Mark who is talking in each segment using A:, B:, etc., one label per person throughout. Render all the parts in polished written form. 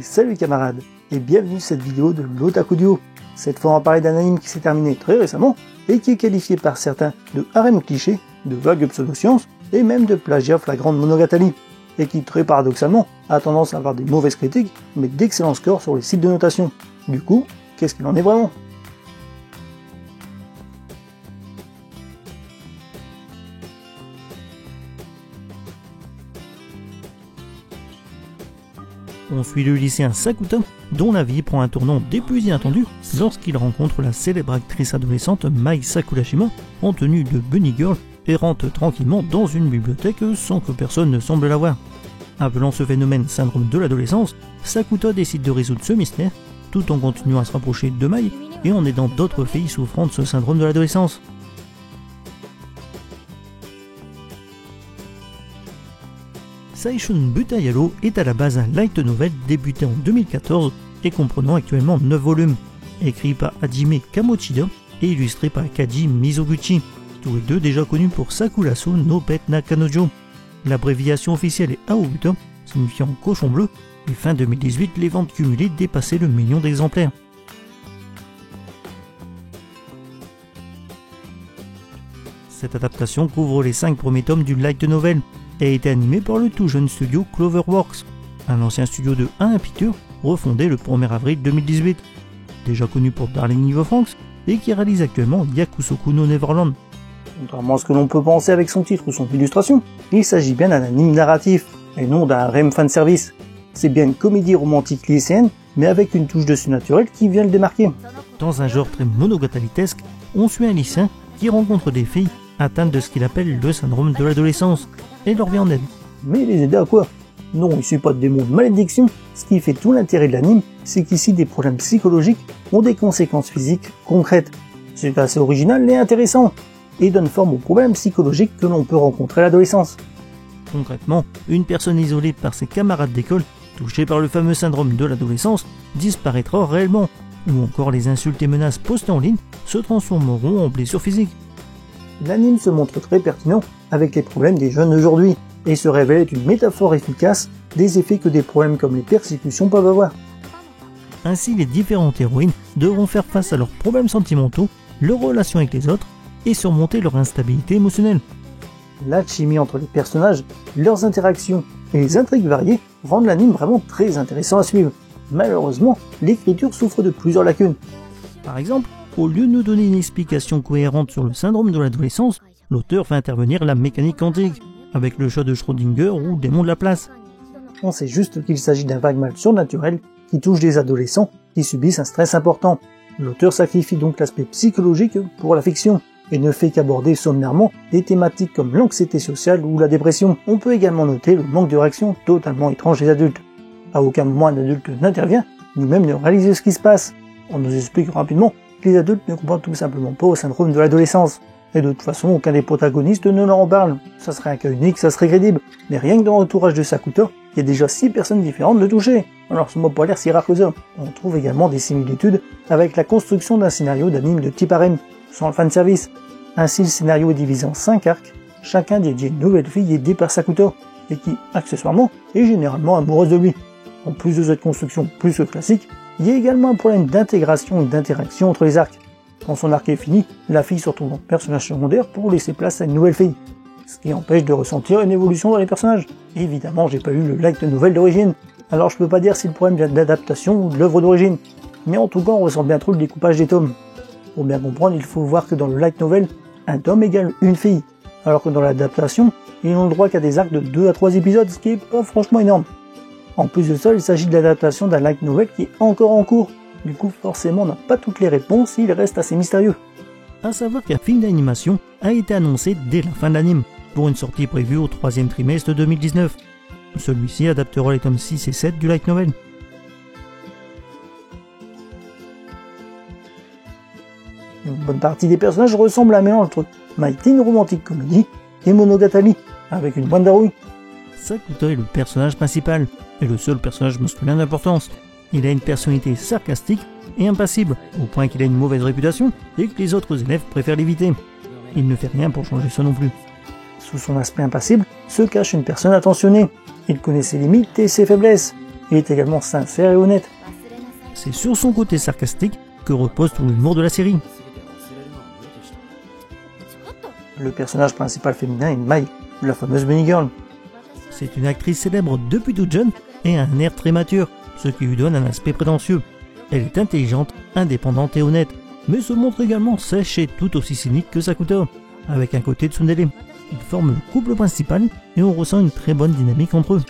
A: Salut camarades, et bienvenue sur cette vidéo de l'Otakudio. Cette fois on va parler d'un anime qui s'est terminé très récemment et qui est qualifié par certains de harem cliché, de vague pseudo-science et même de plagiat flagrant de Monogatari, et qui très paradoxalement a tendance à avoir des mauvaises critiques mais d'excellents scores sur les sites de notation. Du coup, qu'est-ce qu'il en est vraiment ? On suit le lycéen Sakuta, dont la vie prend un tournant des plus inattendus lorsqu'il rencontre la célèbre actrice adolescente Mai Sakurashima en tenue de bunny girl, errante tranquillement dans une bibliothèque sans que personne ne semble la voir. Appelant ce phénomène syndrome de l'adolescence, Sakuta décide de résoudre ce mystère tout en continuant à se rapprocher de Mai et en aidant d'autres filles souffrant de ce syndrome de l'adolescence. Seishun Butayaro est à la base un light novel débuté en 2014 et comprenant actuellement 9 volumes, écrit par Hajime Kamochida et illustré par Kaji Mizoguchi, tous les deux déjà connus pour Sakurasu no Pet Nakanojo. L'abréviation officielle est Aobuta, signifiant cochon bleu, et fin 2018 les ventes cumulées dépassaient le million d'exemplaires. Cette adaptation couvre les 5 premiers tomes du light novel et a été animé par le tout jeune studio Cloverworks, un ancien studio de 1 Pictures refondé le 1er avril 2018, déjà connu pour Darling in the Franxx et qui réalise actuellement Yakusoku no Neverland. Contrairement à ce que l'on peut penser avec son titre ou son illustration, il s'agit bien d'un anime narratif et non d'un harem fanservice. C'est bien une comédie romantique lycéenne mais avec une touche de surnaturel qui vient le démarquer. Dans un genre très monogatari-tesque, on suit un lycéen qui rencontre des filles atteintes de ce qu'il appelle le syndrome de l'adolescence et leur vient en aide. Mais les aider à quoi? Non, il ne suit pas de démons de malédiction. Ce qui fait tout l'intérêt de l'anime, c'est qu'ici des problèmes psychologiques ont des conséquences physiques concrètes. C'est assez original et intéressant, et donne forme aux problèmes psychologiques que l'on peut rencontrer à l'adolescence. Concrètement, une personne isolée par ses camarades d'école, touchée par le fameux syndrome de l'adolescence, disparaîtra réellement, ou encore les insultes et menaces postées en ligne se transformeront en blessures physiques. L'anime se montre très pertinent avec les problèmes des jeunes d'aujourd'hui, et se révèle être une métaphore efficace des effets que des problèmes comme les persécutions peuvent avoir. Ainsi, les différentes héroïnes devront faire face à leurs problèmes sentimentaux, leurs relations avec les autres, et surmonter leur instabilité émotionnelle. L'alchimie entre les personnages, leurs interactions et les intrigues variées rendent l'anime vraiment très intéressant à suivre. Malheureusement, l'écriture souffre de plusieurs lacunes. Par exemple, au lieu de nous donner une explication cohérente sur le syndrome de l'adolescence, l'auteur fait intervenir la mécanique quantique, avec le chat de Schrödinger ou démon de la place. On sait juste qu'il s'agit d'un vague mal surnaturel qui touche des adolescents qui subissent un stress important. L'auteur sacrifie donc l'aspect psychologique pour la fiction, et ne fait qu'aborder sommairement des thématiques comme l'anxiété sociale ou la dépression. On peut également noter le manque de réaction totalement étrange des adultes. À aucun moment un adulte n'intervient, ni même ne réalise ce qui se passe. On nous explique rapidement que les adultes ne comprennent tout simplement pas au syndrome de l'adolescence. Et de toute façon, aucun des protagonistes ne leur en parle. Ça serait un cas unique, ça serait crédible. Mais rien que dans l'entourage de Sakuta, il y a déjà 6 personnes différentes de toucher. Alors ce mot n'a pas l'air si rare que ça. On trouve également des similitudes avec la construction d'un scénario d'anime de type harem, sans le fanservice. Ainsi, le scénario est divisé en 5 arcs, chacun dédié à une nouvelle fille aidée par Sakuta, et qui, accessoirement, est généralement amoureuse de lui. En plus de cette construction plus que classique, il y a également un problème d'intégration et d'interaction entre les arcs. Quand son arc est fini, la fille se retrouve en personnage secondaire pour laisser place à une nouvelle fille, ce qui empêche de ressentir une évolution dans les personnages. Évidemment, j'ai pas eu le light novel d'origine, alors je peux pas dire si le problème vient de l'adaptation ou de l'œuvre d'origine, mais en tout cas on ressent bien trop le découpage des tomes. Pour bien comprendre, il faut voir que dans le light novel, un tome égale une fille, alors que dans l'adaptation, ils n'ont le droit qu'à des arcs de 2 à 3 épisodes, ce qui est pas franchement énorme. En plus de ça, il s'agit de l'adaptation d'un light novel qui est encore en cours. Du coup, forcément, on n'a pas toutes les réponses et il reste assez mystérieux. A savoir qu'un film d'animation a été annoncé dès la fin de l'anime, pour une sortie prévue au 3e trimestre 2019. Celui-ci adaptera les tomes 6 et 7 du light novel. Une bonne partie des personnages ressemblent à un mélange entre My Teen Romantic Comedy et Monogatari, avec une bonne d'Arui. Sakuta est le personnage principal, et le seul personnage masculin d'importance. Il a une personnalité sarcastique et impassible, au point qu'il a une mauvaise réputation et que les autres élèves préfèrent l'éviter. Il ne fait rien pour changer ça non plus. Sous son aspect impassible se cache une personne attentionnée. Il connaît ses limites et ses faiblesses, est également sincère et honnête. C'est sur son côté sarcastique que repose tout l'humour de la série. Le personnage principal féminin est Mai, la fameuse Bunny Girl. C'est une actrice célèbre depuis toute jeune et a un air très mature, ce qui lui donne un aspect prétentieux. Elle est intelligente, indépendante et honnête, mais se montre également sèche et tout aussi cynique que Sakuta, avec un côté tsundere. Ils forment le couple principal et on ressent une très bonne dynamique entre eux.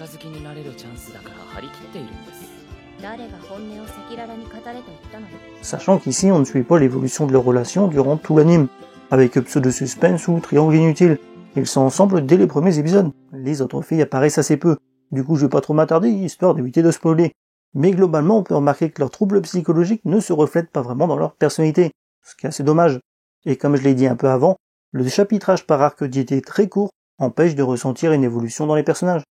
A: Sachant qu'ici on ne suit pas l'évolution de leur relation durant tout l'anime, avec pseudo-suspense ou triangle inutile. Ils sont ensemble dès les premiers épisodes. Les autres filles apparaissent assez peu, du coup je vais pas trop m'attarder, histoire d'éviter de spoiler. Mais globalement on peut remarquer que leurs troubles psychologiques ne se reflètent pas vraiment dans leur personnalité, ce qui est assez dommage. Et comme je l'ai dit un peu avant, le chapitrage par arc diété très court empêche de ressentir une évolution dans les personnages.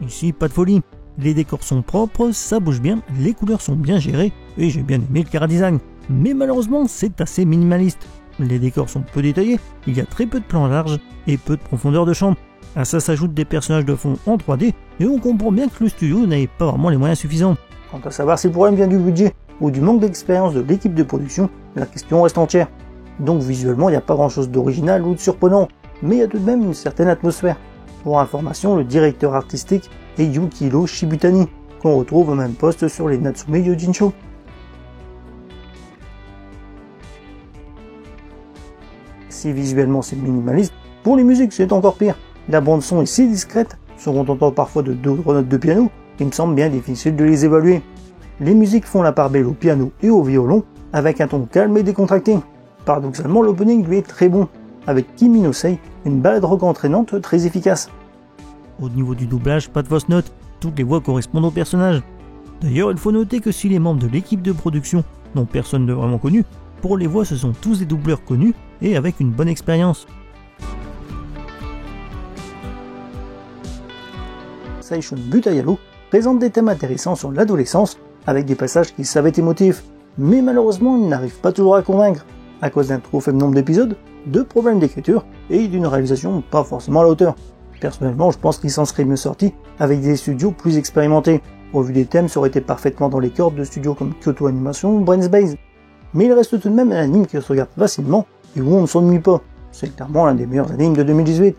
A: Ici, pas de folie. Les décors sont propres, ça bouge bien, les couleurs sont bien gérées, et j'ai bien aimé le chara-design. Mais malheureusement, c'est assez minimaliste. Les décors sont peu détaillés, il y a très peu de plans larges, et peu de profondeur de champ. À ça s'ajoutent des personnages de fond en 3D, et on comprend bien que le studio n'avait pas vraiment les moyens suffisants. Quant à savoir si le problème vient du budget, ou du manque d'expérience de l'équipe de production, la question reste entière. Donc visuellement, il n'y a pas grand chose d'original ou de surprenant, mais il y a tout de même une certaine atmosphère. Pour information, le directeur artistique est Yukihiro Shibutani, qu'on retrouve au même poste sur les Natsume Yojincho. Si visuellement c'est minimaliste, pour les musiques c'est encore pire. La bande son est si discrète, se contentant parfois de 2 ou 3 notes de piano, qu'il me semble bien difficile de les évaluer. Les musiques font la part belle au piano et au violon, avec un ton calme et décontracté. Paradoxalement, l'opening lui est très bon, avec Kimi no Sei, une balade rock entraînante très efficace. Au niveau du doublage, pas de fausse note, toutes les voix correspondent aux personnages. D'ailleurs, il faut noter que si les membres de l'équipe de production n'ont personne de vraiment connu, pour les voix ce sont tous des doubleurs connus et avec une bonne expérience. Seishun Butayaro présente des thèmes intéressants sur l'adolescence, avec des passages qui savent être émotifs, mais malheureusement ils n'arrivent pas toujours à convaincre, à cause d'un trop faible nombre d'épisodes, de problèmes d'écriture et d'une réalisation pas forcément à la hauteur. Personnellement, je pense qu'il s'en serait mieux sorti avec des studios plus expérimentés. Au vu des thèmes, ça aurait été parfaitement dans les cordes de studios comme Kyoto Animation ou Brains Base. Mais il reste tout de même un anime qui se regarde facilement et où on ne s'ennuie pas. C'est clairement l'un des meilleurs animes de 2018.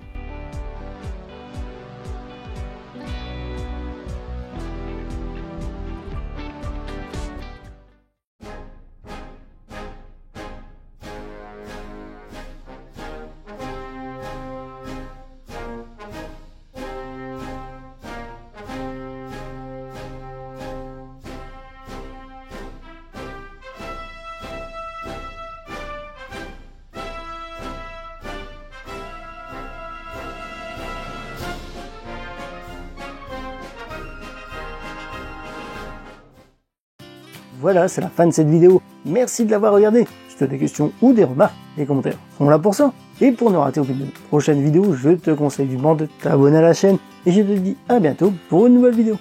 A: Voilà, c'est la fin de cette vidéo. Merci de l'avoir regardé. Si tu as des questions ou des remarques, les commentaires sont là pour ça. Et pour ne rater aucune de mes prochaines vidéos, je te conseille vivement de t'abonner à la chaîne. Et je te dis à bientôt pour une nouvelle vidéo.